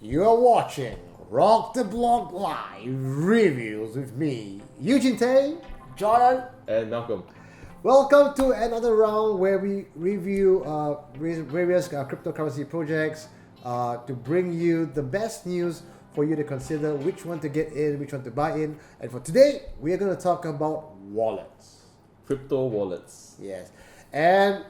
You are watching Rock the Block Live Reviews with me, Eugene, Jorden and Malcolm. Welcome to another round where we review various cryptocurrency projects to bring you the best news for you to consider which one to get in, which one to buy in. And for today, we are going to talk about wallets. Crypto wallets. Yes. And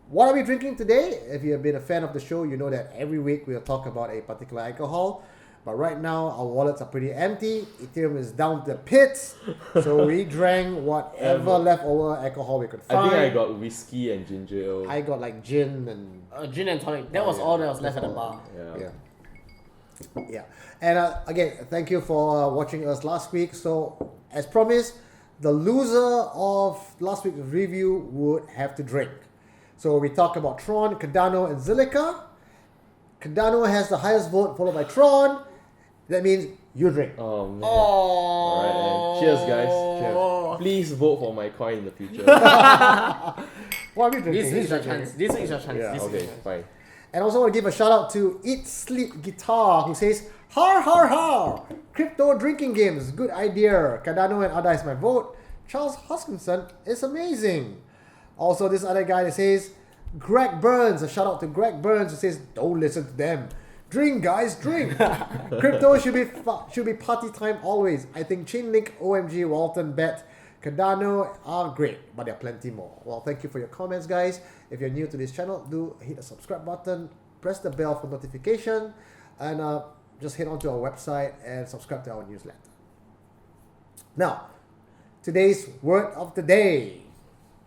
what are we drinking today? If you have been a fan of the show, you know that every week we'll talk about a particular alcohol. But right now, our wallets are pretty empty. Ethereum is down to the pits. So we drank whatever leftover alcohol we could find. I think I got whiskey and ginger ale. I got like gin and... gin and tonic. That was all that was left at the bar. Yeah. And again, thank you for watching us last week. So, as promised, the loser of last week's review would have to drink. So we talk about Tron, Cardano, and Zilliqa. Cardano has the highest vote, followed by Tron. That means you drink. Oh man. Oh. Alright, and cheers guys. Cheers. Please vote for my coin in the future. What are we drinking? This is your chance. This is your chance. Yeah. This is your Okay, chance. fine. And also want to give a shout out to Eat Sleep Guitar, who says, har har har, crypto drinking games, good idea. Cardano and Ada is my vote. Charles Hoskinson is amazing. Also, this other guy that says, Greg Burns, a shout out to Greg Burns, who says, don't listen to them. Drink, guys, drink. Crypto should be party time always. I think Chainlink, OMG, Walton, Bet, Cardano are great, but there are plenty more. Well, thank you for your comments, guys. If you're new to this channel, do hit the subscribe button, press the bell for notification, and just head on to our website and subscribe to our newsletter. Now, today's word of the day.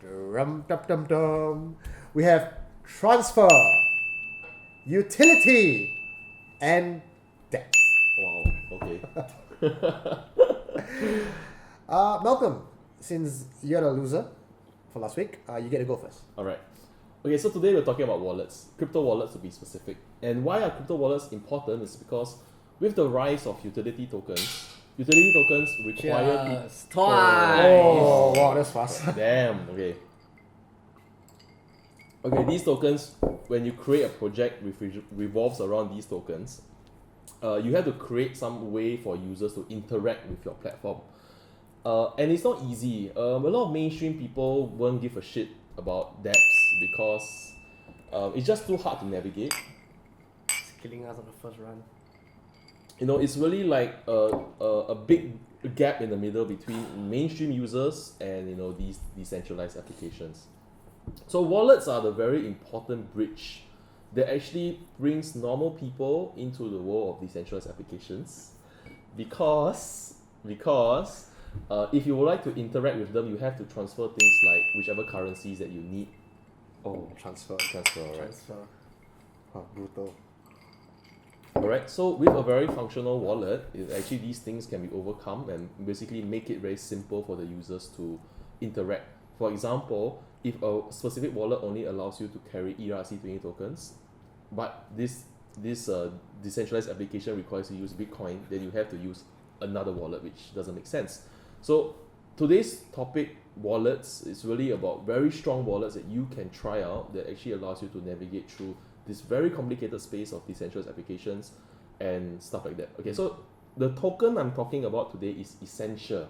Dum, dum, dum, dum. We have transfer, utility, and debt. Wow, okay. Malcolm, since you're the loser for last week, you get to go first. Alright. Okay, so today we're talking about wallets. Crypto wallets to be specific. And why are crypto wallets important is because with the rise of utility tokens require Cheers. Twice. Oh, wow, that's fast. Damn, okay. Okay, these tokens, when you create a project which revolves around these tokens, you have to create some way for users to interact with your platform. And it's not easy. A lot of mainstream people won't give a shit about dApps because it's just too hard to navigate. It's killing us on the first run. You know, it's really like a big gap in the middle between mainstream users and, you know, these decentralized applications. So wallets are the very important bridge that actually brings normal people into the world of decentralized applications because if you would like to interact with them, you have to transfer things like whichever currencies that you need. Oh, transfer, right? Transfer. Brutal. Alright, so with a very functional wallet, actually these things can be overcome and basically make it very simple for the users to interact. For example, if a specific wallet only allows you to carry ERC20 tokens, but this decentralized application requires you to use Bitcoin, then you have to use another wallet, which doesn't make sense. So today's topic, wallets, is really about very strong wallets that you can try out that actually allows you to navigate through this very complicated space of decentralized applications and stuff like that. Okay, so the token I'm talking about today is Essentia.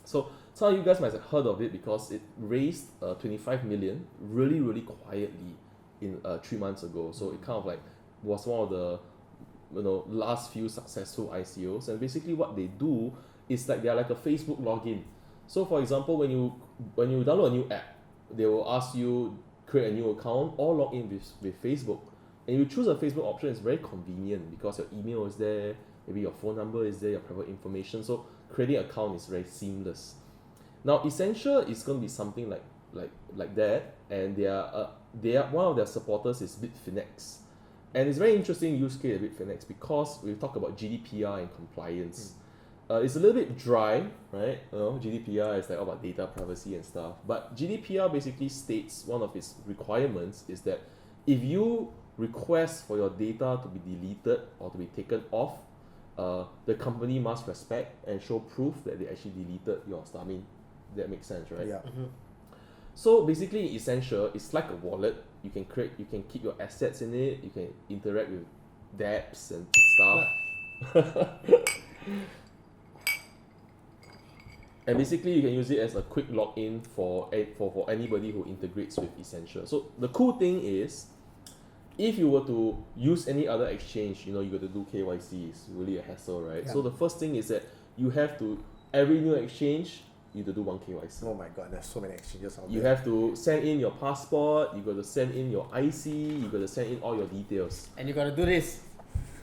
So some of you guys might have heard of it because it raised 25 million really quietly in 3 months ago. So it kind of like was one of the last few successful ICOs. And basically what they do is like they're like a Facebook login. So for example, when you download a new app, they will ask you create a new account or log in with Facebook. And you choose a Facebook option, it's very convenient because your email is there, maybe your phone number is there, your private information. So creating an account is very seamless. Now Essentia is going to be something like that, and they are one of their supporters is Bitfinex. And it's very interesting use case of Bitfinex because we talk about GDPR and compliance. It's a little bit dry, right? GDPR is like all about data privacy and stuff. But GDPR basically states one of its requirements is that if you request for your data to be deleted or to be taken off, the company must respect and show proof that they actually deleted your stuff. I mean, that makes sense, right? Yeah. Mm-hmm. So basically, Essentia is like a wallet. You can keep your assets in it. You can interact with dApps and stuff. And basically, you can use it as a quick login for anybody who integrates with Essentia. So the cool thing is, if you were to use any other exchange, you got to do KYC. It's really a hassle, right? Yeah. So the first thing is that you have to, every new exchange, you have to do one KYC. Oh my god, there's so many exchanges out You there. have to send in your passport, you got to send in your IC, you got to send in all your details. And you gotta do this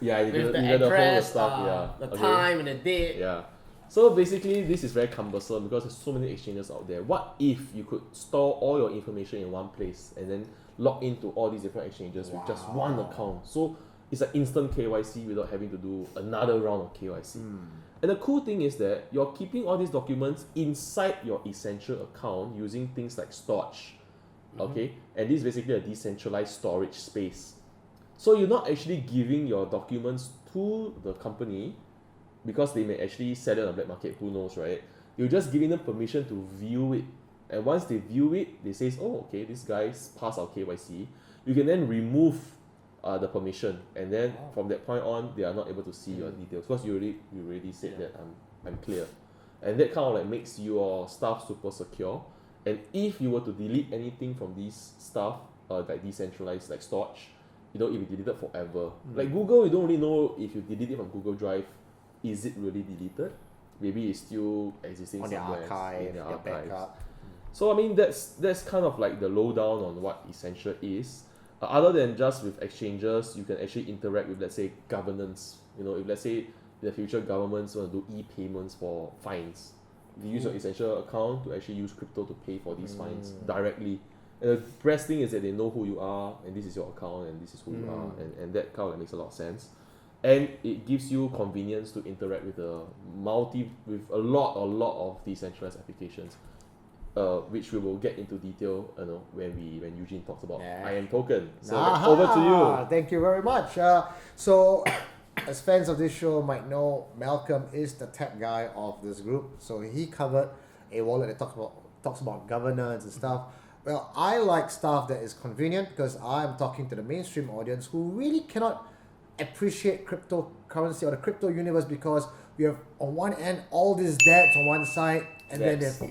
Yeah, you with got the to follow the address, stuff, yeah. the Okay. time and the date. Yeah. So basically, this is very cumbersome because there's so many exchanges out there. What if you could store all your information in one place and then log into all these different exchanges with just one account? So it's an instant KYC without having to do another round of KYC. And the cool thing is that you're keeping all these documents inside your Essentia account using things like storage. Okay? And this is basically a decentralized storage space. So you're not actually giving your documents to the company because they may actually sell it on the black market, who knows, right? You're just giving them permission to view it. And once they view it, they say, oh, okay, this guy's passed our KYC. You can then remove the permission. And then from that point on, they are not able to see your details because you already said that I'm clear. And that kind of like makes your stuff super secure. And if you were to delete anything from these stuff, like decentralized, like storage, it will be deleted forever. Like Google, you don't really know if you delete it from Google Drive, is it really deleted? Maybe it's still existing On their somewhere archive, in their their archives. backup. So I mean that's kind of like the lowdown on what Essentia is. Other than just with exchanges, you can actually interact with, let's say, governance. If let's say in the future governments want to do e-payments for fines, you use your Essentia account to actually use crypto to pay for these fines directly. And the best thing is that they know who you are, and this is your account, and this is who you are, and that kind of makes a lot of sense. And it gives you convenience to interact with with a lot of decentralized applications, which we will get into detail, when Eugene talks about ImToken. So over to you. Thank you very much. So, as fans of this show might know, Malcolm is the tech guy of this group. So he covered a wallet that talks about governance and stuff. Well, I like stuff that is convenient because I'm talking to the mainstream audience who really cannot appreciate cryptocurrency or the crypto universe because we have on one end all these dApps on one side and then there's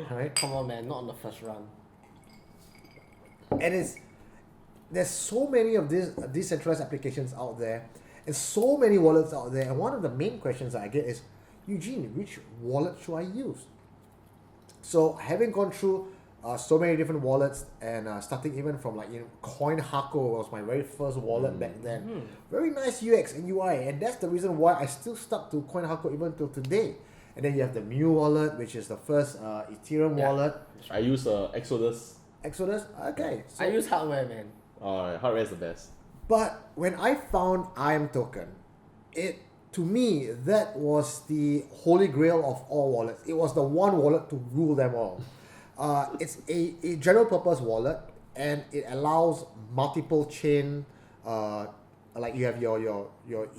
right? Come on, man, not on the first run. And there's so many of these decentralized applications out there and so many wallets out there, and one of the main questions that I get is, Eugene, which wallet should I use? So having gone through so many different wallets and starting even from CoinHako was my very first wallet back then. Very nice UX and UI, and that's the reason why I still stuck to CoinHako even till today. And then you have the Mu wallet, which is the first Ethereum wallet. I use Exodus. Exodus, okay. So, I use hardware, man. Alright, hardware is the best. but when I found ImToken, to me, that was the holy grail of all wallets. It was the one wallet to rule them all. It's a general purpose wallet, and it allows multiple chain, like you have your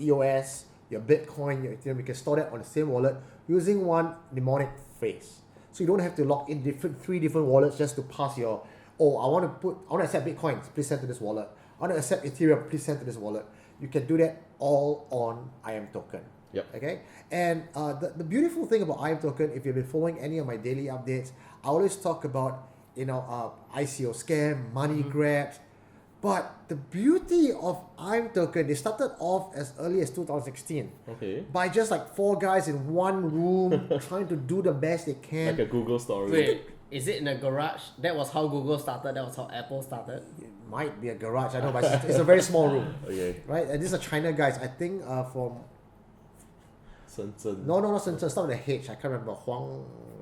EOS, your Bitcoin, your Ethereum. You can store that on the same wallet using one mnemonic phrase. So you don't have to log in three different wallets just to pass your, I want to accept Bitcoins, please send to this wallet. I want to accept Ethereum, please send to this wallet. You can do that all on ImToken. Yep. Okay. And the beautiful thing about ImToken, if you've been following any of my daily updates, I always talk about ICO scam, money grabs. But the beauty of ImToken, they started off as early as 2016 Okay. by just like 4 guys in one room trying to do the best they can. Like a Google story. Wait, is it in a garage? That was how Google started. That was how Apple started. It might be a garage, I know, but it's a very small room, Okay. right? And these are China guys, I think from Shenzhen. no, Shenzhen, start with a H. I can't remember.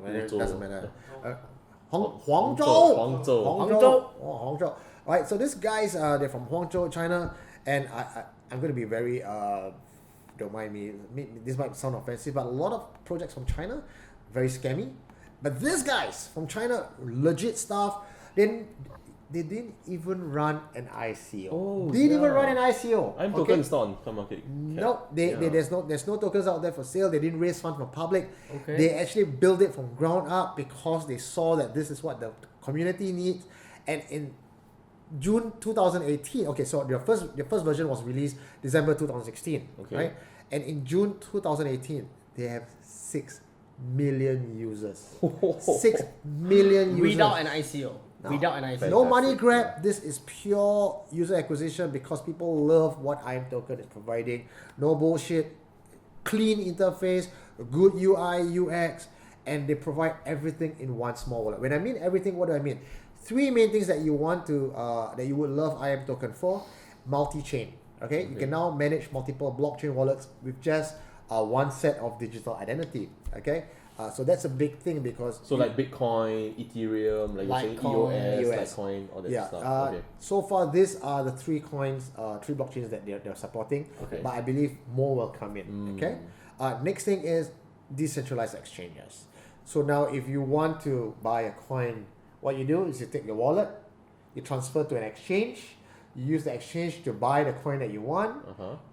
It doesn't matter. Huangzhou. Huangzhou. Right. So these guys, they're from Huangzhou, China, and I'm going to be very don't mind me. This might sound offensive, but a lot of projects from China, very scammy. But these guys from China, legit stuff. Then they didn't even run an ICO. Oh, didn't even yeah. run an ICO. ImToken is not on common market. No, there's no tokens out there for sale. They didn't raise funds from public. Okay. They actually built it from ground up because they saw that this is what the community needs. And in June 2018. Okay, so your first version was released December 2016, Okay. right? And in June 2018, they have 6 million users. 6 million users. Without an ICO. No. Without an ICO. No money Fantastic, grab. This is pure user acquisition because people love what ImToken is providing. No bullshit. Clean interface, good UI, UX, and they provide everything in one small wallet. When I mean everything, what do I mean? 3 main things that you want to that you would love ImToken for: multi-chain. Okay, you can now manage multiple blockchain wallets with just one set of digital identity. Okay, so that's a big thing because So like Bitcoin, Ethereum, like you're saying Litecoin, EOS, Litecoin, all that yeah. stuff. Okay. So far, these are the 3 coins, 3 blockchains that they're supporting. Okay. But I believe more will come in. Okay. Next thing is decentralized exchanges. So now, if you want to buy a coin, what you do is you take your wallet, you transfer to an exchange, you use the exchange to buy the coin that you want,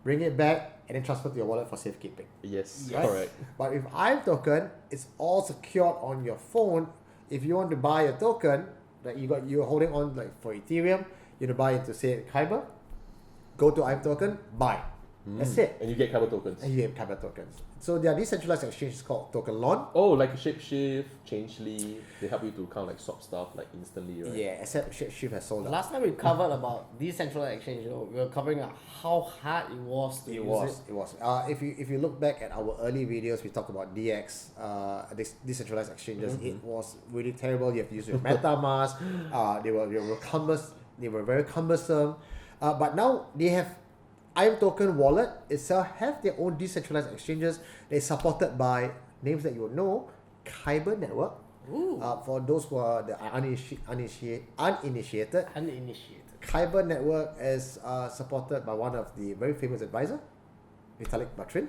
bring it back, and then transfer to your wallet for safekeeping. Yes, Yes. correct. But with ImToken, it's all secured on your phone. If you want to buy a token that you're holding on, like for Ethereum, you want to buy into say Kyber, go to ImToken, buy. That's it. And you get Kyber tokens. And you get Kyber tokens. So there are decentralized exchanges called Token Lawn. Oh, like Shapeshift, Changely, they help you to kind of like swap stuff like instantly, right? Yeah, except Shift has sold out. Last time we covered about decentralized exchange, we were covering how hard it was to use It was. If you look back at our early videos, we talked about DX, decentralized exchanges. It was really terrible. You have to use your MetaMask. They were very cumbersome. But now they have ImToken wallet itself have their own decentralized exchanges. They're supported by names that you would know, Kyber Network. Ooh. For those who are the uninitiated, Uninitiated. Kyber Network is supported by one of the very famous advisor, Vitalik Buterin.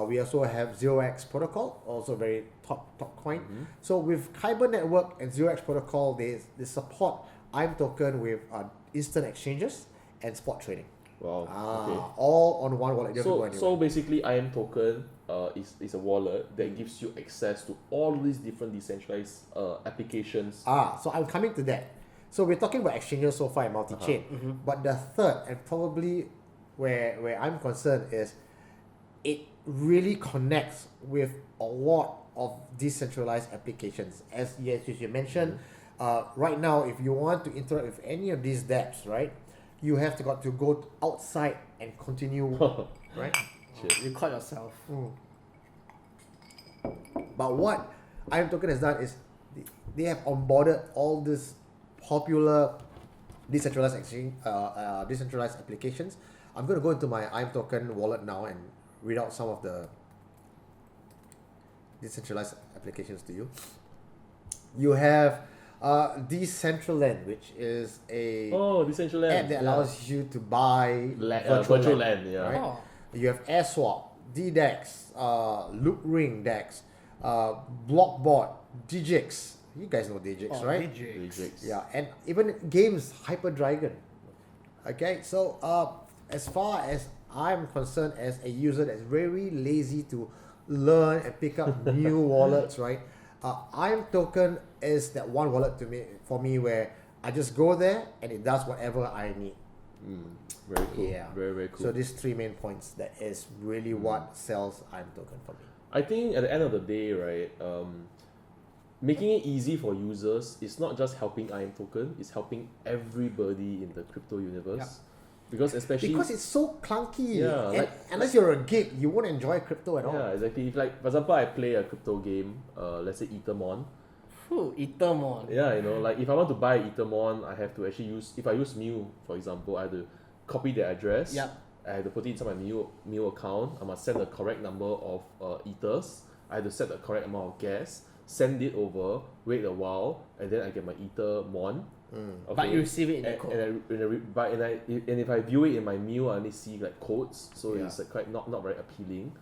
We also have 0x Protocol, also very top coin. So with Kyber Network and 0x Protocol, they support ImToken with instant exchanges and spot trading. Wow. Okay. All on one wallet. You don't have to go anywhere. So basically, ImToken is a wallet that gives you access to all these different decentralized applications. So I'm coming to that. So we're talking about exchanges so far and multi-chain. But the third and probably where I'm concerned is it really connects with a lot of decentralized applications. As you mentioned, right now, if you want to interact with any of these dApps, right, you have to go outside and continue, right? You caught yourself. But what ImToken has done is they have onboarded all these popular decentralized exchange, decentralized applications. I'm going to go into my ImToken wallet now and read out some of the decentralized applications to you. You have Decentraland, which is a Decentraland app that allows you to buy virtual land. Yeah. Right? Oh. You have AirSwap, DDEX, Loopring DEX, Blockbot, Digix. You guys know Digix, right? Digix. Yeah, and even games, Hyperdragon. Okay, so as far as I'm concerned, as a user that's very lazy to learn and pick up new wallets, right? ImToken is that one wallet for me where I just go there and it does whatever I need. Very cool. Yeah. Very, very cool. So these 3 main points, that is really what sells ImToken for me. I think at the end of the day, right, making it easy for users is not just helping ImToken, it's helping everybody in the crypto universe. Yep. Because Because it's so clunky. Yeah, And like- unless you're a geek, you won't enjoy crypto at all. yeah, exactly. If like, for example, I play a crypto game, let's say Ethermon. Ethermon. Yeah, like if I want to buy Ethermon, I have to actually if I use Mew, for example, I have to copy the address. Yep. I have to put it inside my Mew account. I must send the correct number of Ethers. I have to set the correct amount of gas, send it over, wait a while, and then I get my Ethermon. Okay. But you receive it in the code. And if I view it in my Mew, I only see like codes, so Yeah. it's like quite not very appealing.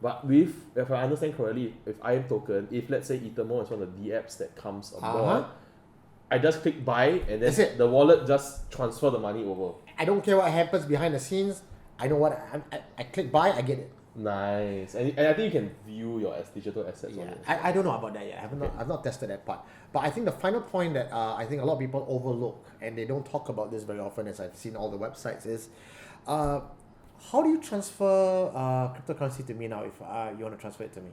But if I understand correctly, if ImToken, if let's say Ethermon is one of the DApps that comes on board, I just click buy and That's then it. the wallet just transfer the money over. I don't care what happens behind the scenes. I know what I click buy, I get it. Nice. And I think you can view your digital assets on Yeah, it. I don't know about that yet. I've not tested that part. But I think the final point that I think a lot of people overlook and they don't talk about this very often, as I've seen all the websites, is how do you transfer cryptocurrency to me now if you want to transfer it to me?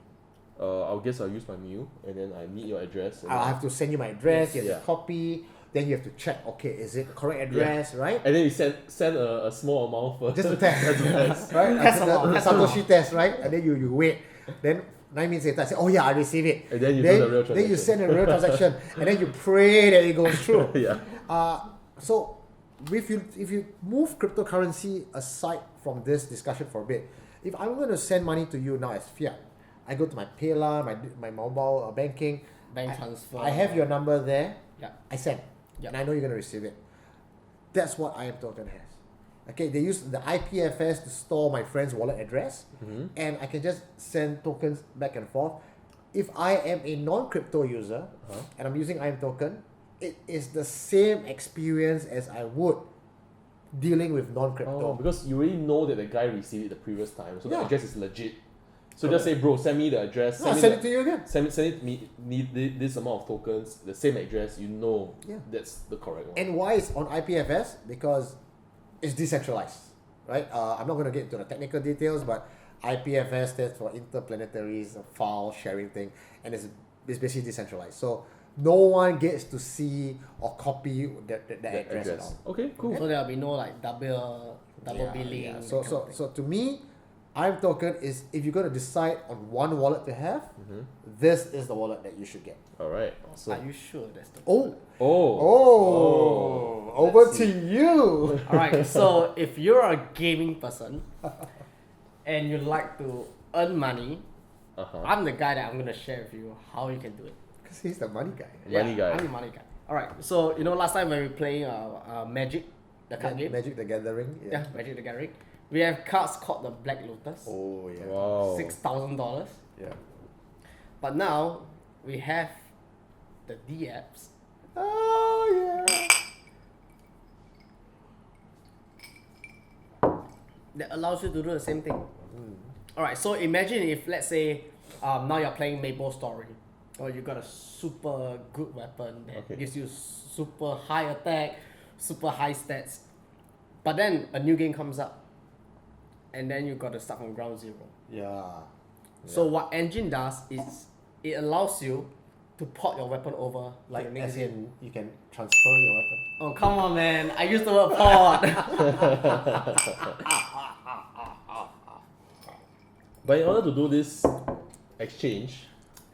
I'll use my mail and then I need your address. And I'll have to send you my address, you have Yeah. to copy, then you have to check, okay, is it the correct address, right? And then you send a small amount first. Just to test, right? Test a lot, The test a lot. Satoshi test, right? And then you wait. Then 9 minutes later, I say, oh yeah, I received it. And then you do the real transaction. Then you send a real transaction, and then you pray that it goes through. Yeah. So if you move cryptocurrency aside from this discussion for a bit, if I'm going to send money to you now as fiat, I go to my Payla, my mobile banking, Bank transfer. I have your number there. Yeah. I send, Yeah. and I know you're going to receive it. That's what ImToken has. Okay, they use the IPFS to store my friend's wallet address, and I can just send tokens back and forth. If I am a non-crypto user and I'm using ImToken, it is the same experience as I would dealing with non-crypto. Oh, because you already know that the guy received it the previous time, so the Yeah. address is legit. So just say, bro, send me the address. I'll send it to you again. Send it to me. Need this amount of tokens, the same address. You know, Yeah. that's the correct one. And why it's on IPFS? Because it's decentralized, right? I'm not going to get into the technical details, but IPFS stands for Interplanetary File Sharing Thing, and it's basically decentralized. So no one gets to see or copy that address at all. Okay, cool. So there'll be no like double billing. Yeah. that So kind of thing. so to me, ImToken is, if you're going to decide on one wallet to have, this is the wallet that you should get. All right. Are Awesome. you sure that's the Oh, Oh. over Let's to see. you. Alright, so if you're a gaming person and you like to earn money, I'm the guy that I'm gonna share with you how you can do it. Because he's the money guy. Money guy. I'm the money guy. Alright, so last time when we were playing Magic, the card game. Magic the Gathering. Yeah, Magic the Gathering. We have cards called the Black Lotus. Oh yeah. Wow. $6,000. Yeah. But now we have the DApps. Oh yeah. That allows you to do the same thing. Alright, so imagine if, let's say, now you're playing Maple Story, or you got a super good weapon that gives you super high attack, super high stats, but then a new game comes up, and then you got to start from ground zero. Yeah. So what Enjin does is it allows you to port your weapon over to Like the next as game. in you can transfer your weapon. Oh come on, man! I used the word port. But in order to do this exchange,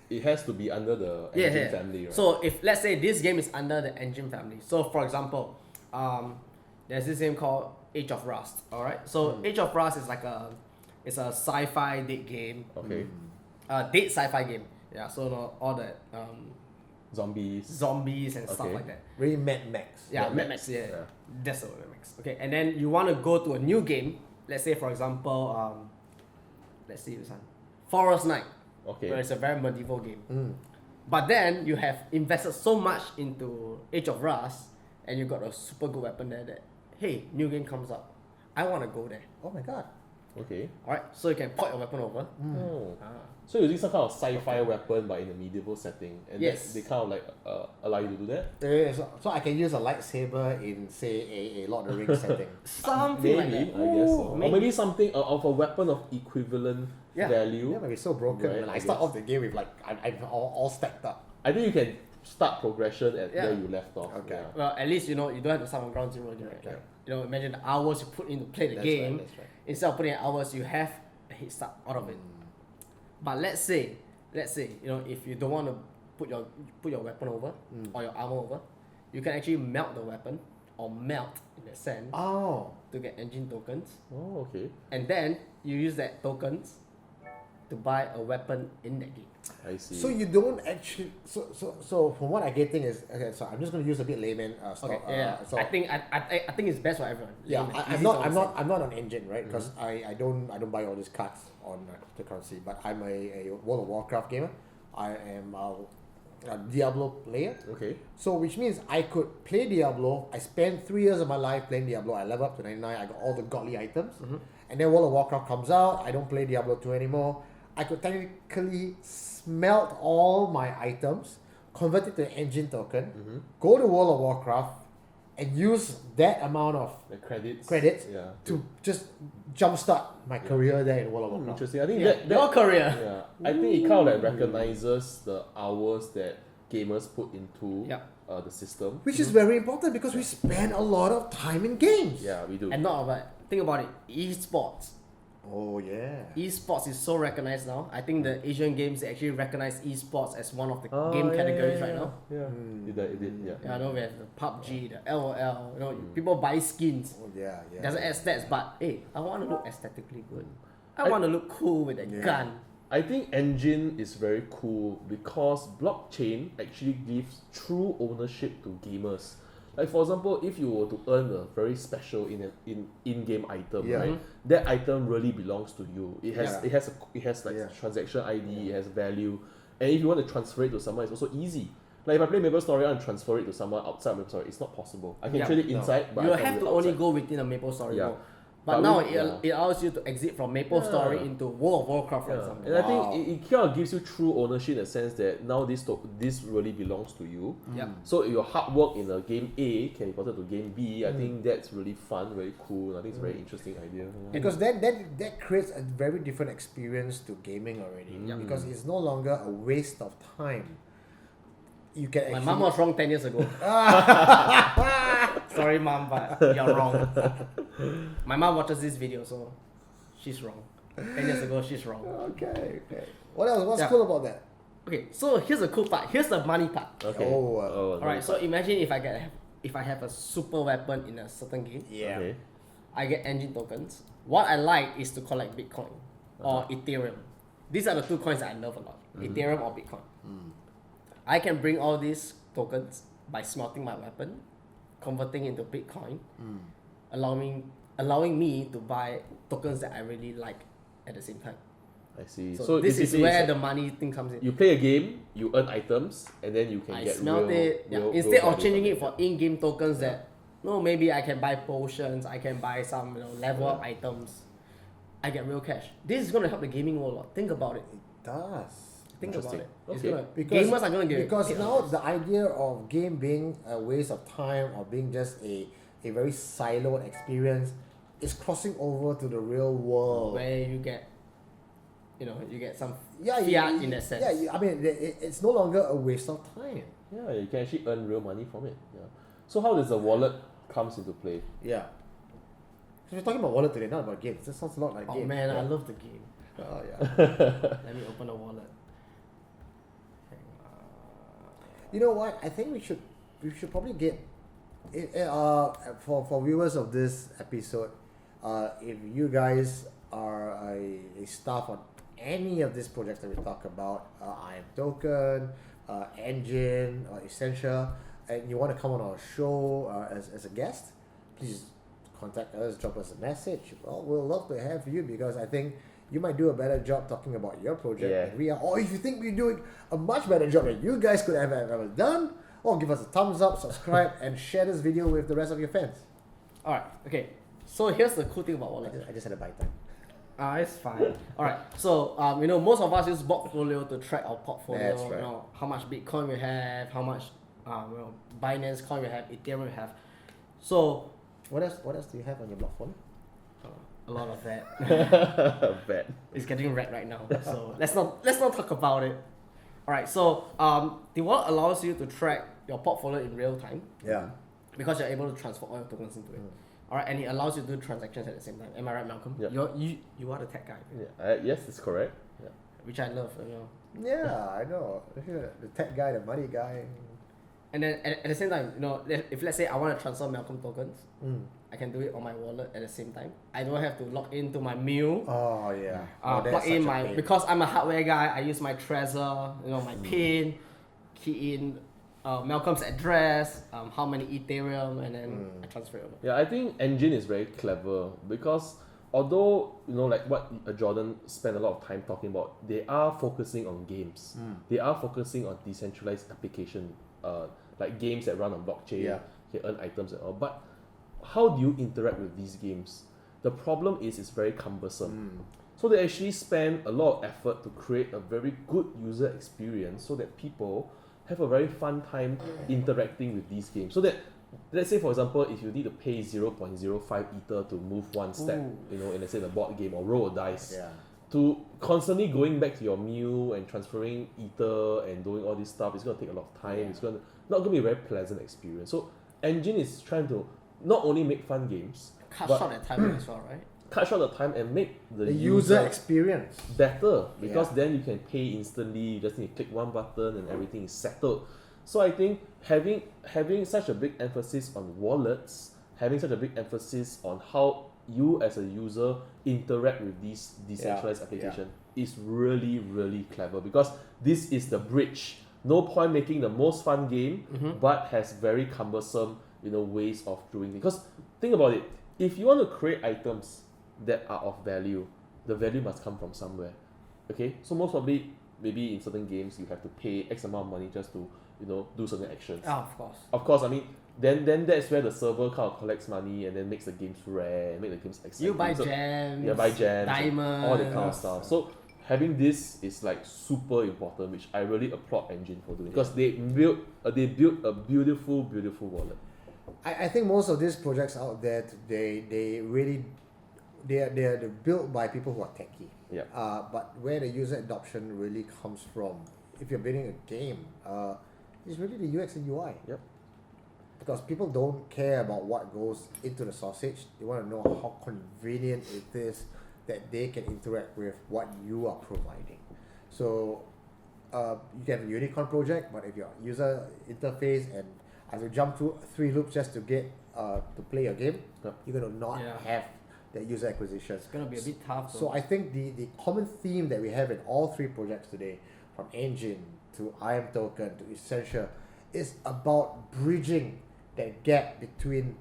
it has to be under the Yeah, Enjin yeah. family, right? So if let's say this game is under the Enjin family, so for example, there's this game called Age of Rust. All right, so Age of Rust is like it's a sci-fi date game, Okay. date sci-fi game. Yeah, so all the Zombies. zombies and stuff Okay. like that. Really Mad Max. Yeah, Mad Mad Max, Max. Yeah, yeah. that's the Mad Max. Okay, and then you want to go to a new game. Let's say, for example, let's see this one, Forest Knight, where Okay. it's a very medieval game. But then you have invested so much into Age of Rust, and you got a super good weapon there. That hey, new game comes up, I want to go there. Oh my god. Okay. All right, so you can port your weapon over. Oh. So you're using some kind of sci-fi weapon but in a medieval setting, and Yes. they kind of like allow you to do that. So I can use a lightsaber in say a Lord of the Rings setting. Something like Maybe, that. I guess so. Or maybe. maybe something of a weapon of equivalent Yeah. value. That might be so broken. Right, When I I start guess. off the game with like I'm all stacked up. I think you can start progression at Yeah. where you left off. Okay. Yeah. Well, at least you don't have to start from ground zero again. Okay. Imagine the hours you put in to play the That's game. right, that's right. Instead of putting in hours, you have a head start out of it. But let's say, if you don't want to put your weapon over or your armor over, you can actually melt the weapon or melt in a sense Oh. to get engine tokens, Oh, okay. and then you use that tokens to buy a weapon in that game. I see. So you don't actually. So from what I'm getting is, okay. So I'm just going to use a bit layman stuff. Okay, yeah. So I think it's best for everyone. yeah, Easy I'm to not understand. on Enjin, right? Because I don't buy all these cards on cryptocurrency. But I'm a World of Warcraft gamer. I am a Diablo player. Okay. So which means I could play Diablo. I spent 3 years of my life playing Diablo. I level up to 99. I got all the godly items. And and then World of Warcraft comes out, I don't play Diablo 2 anymore, I could technically smelt all my items, convert it to an Enjin token, go to World of Warcraft, and use that amount of The credits. Yeah. to just jumpstart my career there in World of Warcraft. Interesting. I think Yeah, that your career. yeah. I think it kind of like recognizes the hours that gamers put into Yeah. the system. Which is very important because we spend a lot of time in games. Yeah, we do. And not about think about it, esports. Oh yeah. Esports is so recognized now. I think the Asian games they actually recognize esports as one of the Oh, game yeah, categories yeah, right yeah. now. Yeah. It did, yeah. Yeah, I know we have the PUBG, the LOL. You know, people buy skins. Oh yeah, yeah. Doesn't add stats, but hey, I want to look aesthetically good. I I- want to look cool with a Yeah. gun. I think Enjin is very cool because blockchain actually gives true ownership to gamers. Like for example, if you were to earn a very special in-game item, Yeah. right? That item really belongs to you. It has Yeah. it has like Yeah. transaction ID, it has value, and if you want to transfer it to someone, it's also easy. Like if I play Maple Story and transfer it to someone outside Maple Story, it's not possible. I can Yeah. trade it No. inside, but You I can't have do to it only outside. go within a Maple Story Yeah. mode. But But now we- it allows you to exit from Maple Yeah. Story into World of Warcraft, for Yeah. example. And I Wow. think it kind of gives you true ownership in the sense that now this really belongs to you. Yeah. So your hard work in a game A can be ported to game B. I think that's really fun, very cool. And I think it's a very interesting idea. Yeah. Because that creates a very different experience to gaming already. Yeah. Because it's no longer a waste of time. You can My actually mom was wrong 10 years ago. Sorry, mom, but you're wrong. My mom watches this video, so she's wrong. 10 years ago, she's wrong. Okay, okay. What else? What's Yeah. cool about that? Okay, so here's the cool part. Here's the money part. Okay. Oh, Alright, so imagine if I have a super weapon in a certain game, yeah. Okay. I get Enjin tokens. What I like is to collect Bitcoin or Ethereum. These are the two coins that I love a lot. Ethereum or Bitcoin. I can bring all these tokens by smelting my weapon, converting into Bitcoin, allowing me to buy tokens that I really like at the same time. I see. So this is basically where it's the money thing comes in. you play a game, you earn items, and then you can I get smelt real, it. Yeah. real- Instead real of value changing from it for in-game tokens that no, maybe I can buy potions, I can buy some level up items. I get real cash. This is gonna help the gaming world a lot. Think about it. It does. Think about Interesting. it. It's Okay. gonna, Because, gamers are gonna get because paid a now lot. the idea of game being a waste of time or being just a very siloed experience is crossing over to the real world. where you get some Yeah, fiat in that sense. Yeah, I mean, it's no longer a waste of time. Yeah, you can actually earn real money from it. Yeah. So how does the wallet comes into play? Yeah. So we're talking about wallet today, not about games. This sounds a lot like Oh games. man, yeah. I love the game. Oh yeah. Let me open the wallet. You know what? I think we should probably get for viewers of this episode, if you guys are a staff on any of these projects that we talk about, ImToken, Enjin, or Essentia, and you want to come on our show as a guest, please contact us, drop us a message. Well, we'll love to have you because I think you might do a better job talking about your project Yeah. than we are. Or if you think we're doing a much better job than you guys could have ever done, or give us a thumbs up, subscribe, and share this video with the rest of your fans. Alright, okay. So here's the cool thing about wallet. I just had a bite time. It's fine. Alright, so most of us use portfolio to track our portfolio. That's right. How much Bitcoin we have, how much Binance coin we have, Ethereum we have. So What else do you have on your block phone? a lot of that. Bet. It's getting red right now. So let's not talk about it. Alright, so the wallet allows you to track your portfolio in real time Yeah. because you're able to transfer all your tokens into it. Alright, and it allows you to do transactions at the same time. Am I right, Malcolm? Yep. You are the tech guy, Yeah. Yes, it's correct. Yeah. which I love. Yeah, I know. The tech guy, the money guy. And then at the same time, if let's say I want to transfer Malcolm tokens, I can do it on my wallet at the same time. I don't have to log into my Mail. Oh yeah. That's Plug in such a my pain. because I'm a hardware guy. I use my Trezor, my PIN, key in Malcolm's address, how many Ethereum, and then I transfer it over. Yeah, I think Enjin is very clever because although like what Jordan spent a lot of time talking about, they are focusing on games. They are focusing on decentralized application, like games that run on blockchain, Yeah. can earn items and all. But how do you interact with these games? The problem is it's very cumbersome. So they actually spend a lot of effort to create a very good user experience so that people have a very fun time interacting with these games. So that, let's say for example, if you need to pay 0.05 ether to move one step, you know, in let's say the board game or roll a dice, to constantly going back to your menu and transferring ether and doing all this stuff, it's going to take a lot of time. It's not going to be a very pleasant experience. So Enjin is trying to not only make fun games, Cut short that time as well, right? cut short the time and make the user experience better, because then you can pay instantly. You just need to click one button and everything is settled. So I think having such a big emphasis on wallets, having such a big emphasis on how you as a user interact with these decentralized application is really, really clever, because this is the bridge. No point making the most fun game but has very cumbersome, you know, ways of doing it. Because think about it, if you want to create items that are of value, the value must come from somewhere. Okay, so most probably maybe in certain games you have to pay X amount of money just to, you know, do certain actions. Of course, I mean, then that's where the server kind of collects money and then makes the games rare and make the games exciting. You buy gems, diamonds, all that kind of stuff. So having this is like super important, which I really applaud Enjin for doing, because they built a beautiful wallet. I think most of these projects out there today, they're built by people who are techie. But where the user adoption really comes from, if you're building a game, is really the UX and UI. Because people don't care about what goes into the sausage. They want to know how convenient it is that they can interact with what you are providing. So you get a unicorn project, but if your user interface and as you jump through 3 loops just to get to play your game, you're going to not have that user acquisition. It's going to be a bit tough. So I think the common theme that we have in all 3 projects today, from Enjin to ImToken to Essentia, is about bridging that gap between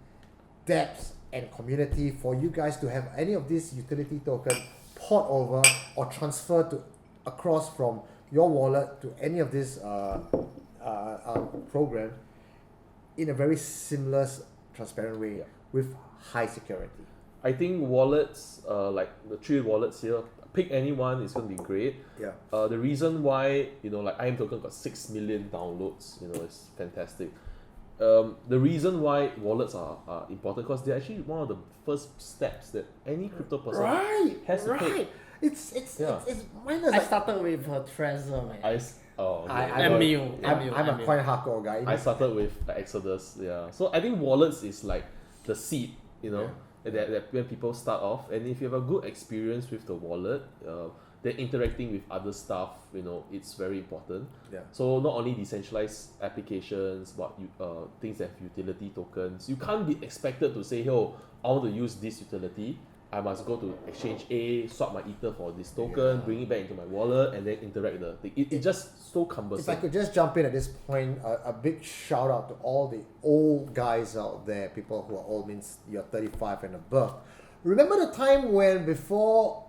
dApps and community for you guys to have any of these utility token port over or transfer to across from your wallet to any of this program in a very seamless, transparent way with high security. I think wallets, like the 3 wallets here, pick any one, it's going to be great. The reason why, you know, like ImToken got 6 million downloads, you know, it's fantastic. The reason why wallets are important, because they're actually one of the first steps that any crypto person has to take. It's minus. I started with Trezor, man. I'm a coin hardcore guy. I started with the Exodus, So I think wallets is like the seed, you know, that when people start off, and if you have a good experience with the wallet, then interacting with other stuff, you know, it's very important. So not only decentralized applications, but things that have utility tokens. You can't be expected to say, oh, I want to use this utility. I must go to exchange A, swap my ether for this token, bring it back into my wallet, and then interact with the thing. It's just so cumbersome. If I could just jump in at this point, a big shout out to all the old guys out there, people who are old means you're 35 and above. Remember the time when before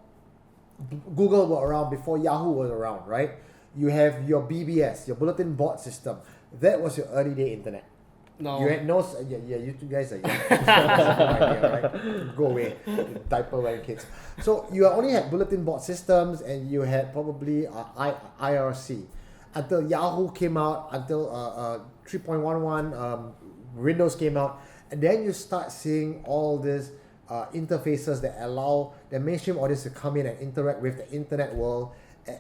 Google were around, before Yahoo was around, right? You have your BBS, your bulletin board system. That was your early day internet. No. You had no, you two guys are young. Idea, right? Go away, diaper wearing kids. So you only had bulletin board systems, and you had probably IRC until Yahoo came out, until 3.11 Windows came out, and then you start seeing all these interfaces that allow the mainstream audience to come in and interact with the internet world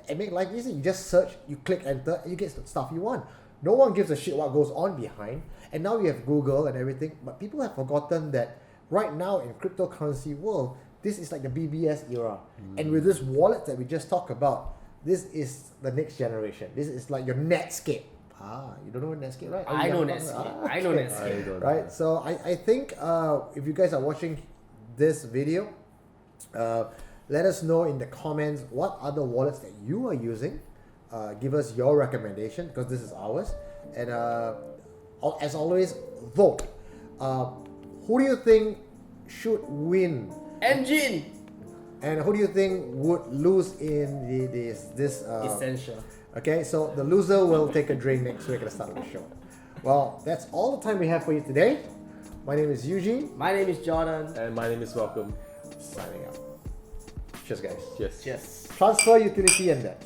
and make life easy. You just search, you click enter, and you get the stuff you want. No one gives a shit what goes on behind. And now we have Google and everything, but people have forgotten that right now in cryptocurrency world, this is like the BBS era. And with this wallet that we just talked about, this is the next generation. This is like your Netscape. You don't know what Netscape, right? I know Netscape. I know Netscape. Right? So I think if you guys are watching this video, let us know in the comments what other wallets that you are using. Give us your recommendation, because this is ours. And as always, vote. Who do you think should win? Enjin! And who do you think would lose in this Essential. Okay, so the loser will take a drink next week at the start of the show. Well, that's all the time we have for you today. My name is Eugene. My name is Jordan. And my name is Malcolm. signing out. Cheers, guys. Yes. Cheers. Transfer, utility, and debt.